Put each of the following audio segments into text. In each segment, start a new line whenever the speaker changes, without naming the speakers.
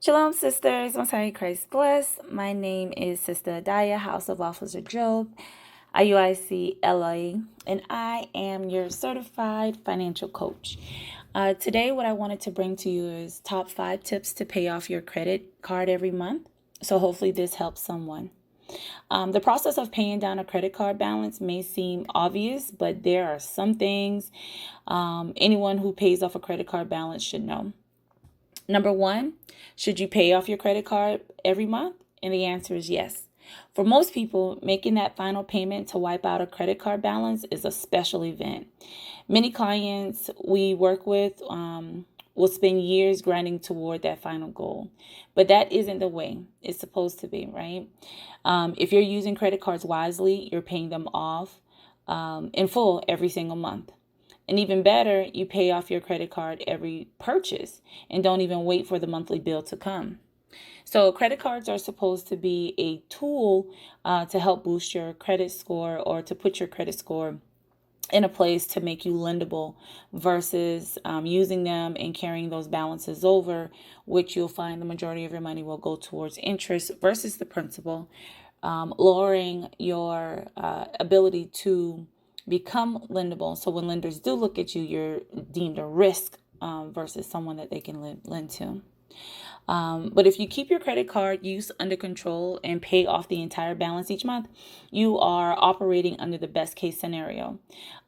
Shalom, sisters. Most High Christ bless. My name is Sister Adaya, House of Officer Job, IUIC LA, and I am your certified financial coach. Today, what I wanted to bring to you is top 5 tips to pay off your credit card every month. So hopefully this helps someone. The process of paying down a credit card balance may seem obvious, but there are some things anyone who pays off a credit card balance should know. Number 1, should you pay off your credit card every month? And the answer is yes. For most people, making that final payment to wipe out a credit card balance is a special event. Many clients we work with will spend years grinding toward that final goal. But that isn't the way it's supposed to be, right? If you're using credit cards wisely, you're paying them off in full every single month. And even better, you pay off your credit card every purchase and don't even wait for the monthly bill to come. So credit cards are supposed to be a tool to help boost your credit score or to put your credit score in a place to make you lendable versus using them and carrying those balances over, which you'll find the majority of your money will go towards interest versus the principal, lowering your ability to become lendable. So when lenders do look at you, you're deemed a risk versus someone that they can lend to. But if you keep your credit card use under control and pay off the entire balance each month, you are operating under the best case scenario.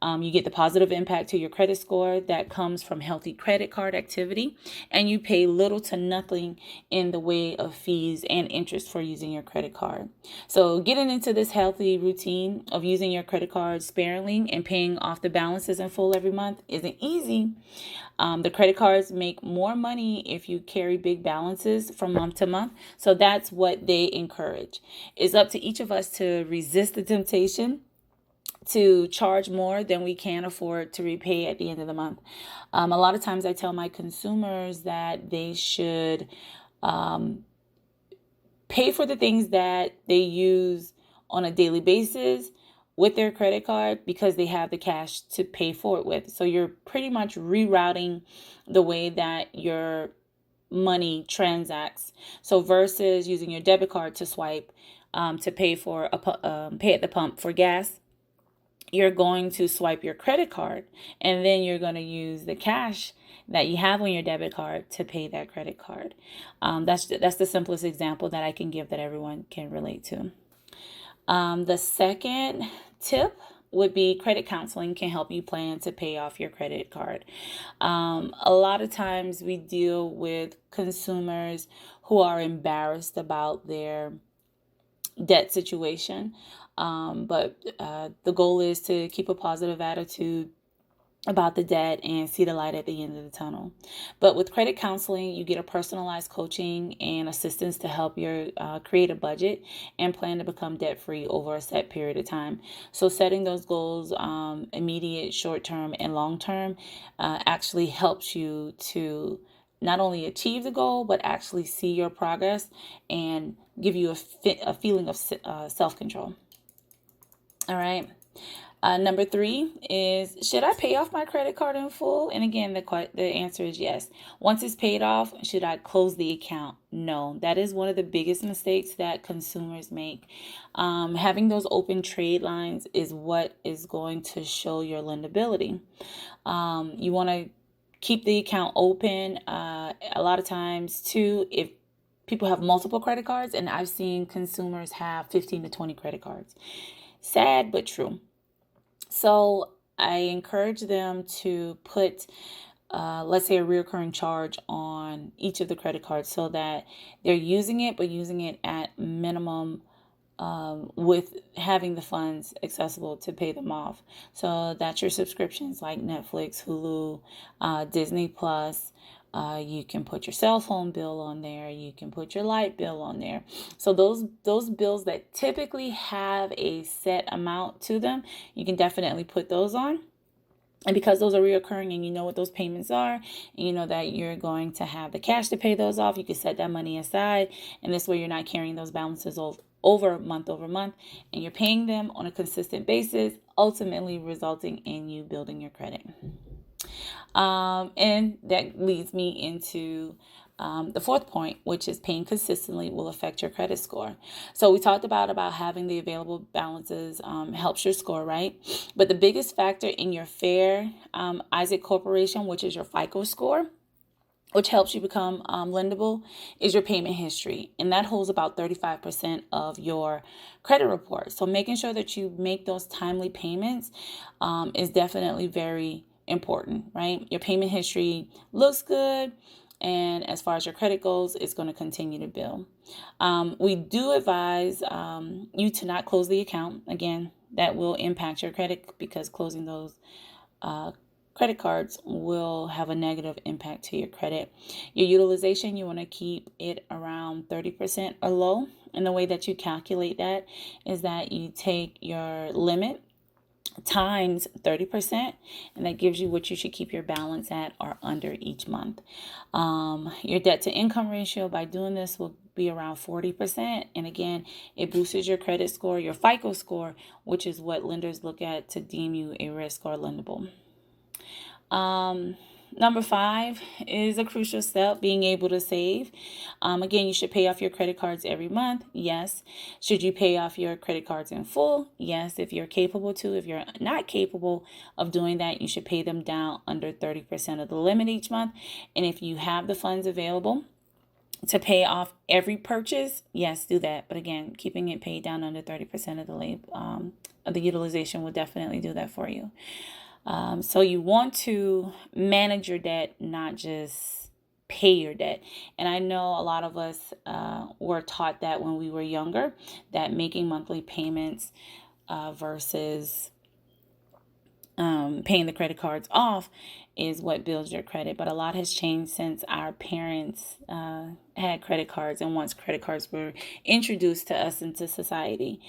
You get the positive impact to your credit score that comes from healthy credit card activity, and you pay little to nothing in the way of fees and interest for using your credit card. So getting into this healthy routine of using your credit card sparingly and paying off the balances in full every month isn't easy. The credit cards make more money if you carry big balances from month to month. So that's what they encourage. It's up to each of us to resist the temptation to charge more than we can afford to repay at the end of the month. A lot of times I tell my consumers that they should pay for the things that they use on a daily basis with their credit card because they have the cash to pay for it with. So you're pretty much rerouting the way that your money transacts. So versus using your debit card to swipe to pay for pay at the pump for gas, you're going to swipe your credit card and then you're going to use the cash that you have on your debit card to pay that credit card. That's the simplest example that I can give that everyone can relate to. The second tip would be credit counseling can help you plan to pay off your credit card. A lot of times we deal with consumers who are embarrassed about their debt situation. But the goal is to keep a positive attitude about the debt and see the light at the end of the tunnel. But with credit counseling, you get a personalized coaching and assistance to help you create a budget and plan to become debt free over a set period of time. So setting those goals, immediate, short term, and long term, actually helps you to not only achieve the goal, but actually see your progress and give you a feeling of self-control. All right. Number 3 is, should I pay off my credit card in full? And again, the answer is yes. Once it's paid off, should I close the account? No. That is one of the biggest mistakes that consumers make. Having those open trade lines is what is going to show your lendability. You want to keep the account open. A lot of times, too, if people have multiple credit cards, and I've seen consumers have 15 to 20 credit cards. Sad, but true. So I encourage them to put, let's say, a recurring charge on each of the credit cards so that they're using it, but using it at minimum with having the funds accessible to pay them off. So that's your subscriptions like Netflix, Hulu, Disney Plus. You can put your cell phone bill on there. You can put your light bill on there. So those bills that typically have a set amount to them, you can definitely put those on. And because those are reoccurring and you know what those payments are, and you know that you're going to have the cash to pay those off, you can set that money aside. And this way you're not carrying those balances over month, and you're paying them on a consistent basis, ultimately resulting in you building your credit. And that leads me into the fourth point, which is paying consistently, will affect your credit score. So we talked about having the available balances helps your score, right? But the biggest factor in your Fair Isaac Corporation, which is your FICO score, which helps you become lendable, is your payment history. And that holds about 35% of your credit report. So making sure that you make those timely payments is definitely very important, right? Your payment history looks good. And as far as your credit goes, it's going to continue to build. We do advise you to not close the account. Again, that will impact your credit because closing those credit cards will have a negative impact to your credit. Your utilization, you want to keep it around 30% or low. And the way that you calculate that is that you take your limit times 30%, and that gives you what you should keep your balance at or under each month. Your debt to income ratio by doing this will be around 40%. And again, it boosts your credit score, your FICO score, which is what lenders look at to deem you a risk or lendable. Number 5 is a crucial step, being able to save. Again, you should pay off your credit cards every month. Yes. Should you pay off your credit cards in full? Yes, if you're capable to. If you're not capable of doing that, you should pay them down under 30% of the limit each month. And if you have the funds available to pay off every purchase, yes, do that. But again, keeping it paid down under 30% of the utilization will definitely do that for you. So you want to manage your debt, not just pay your debt. And I know a lot of us were taught that when we were younger, that making monthly payments versus paying the credit cards off is what builds your credit. But a lot has changed since our parents had credit cards and once credit cards were introduced to us into society.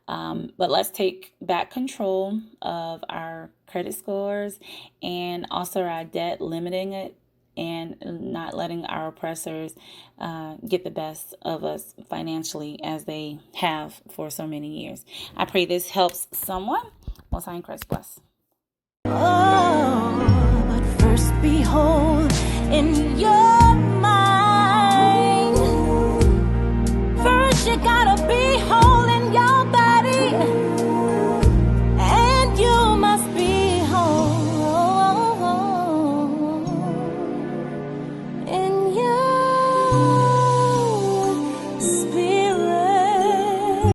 But let's take back control of our credit scores and also our debt, limiting it and not letting our oppressors get the best of us financially as they have for so many years. I pray this helps someone. Most High in Christ bless.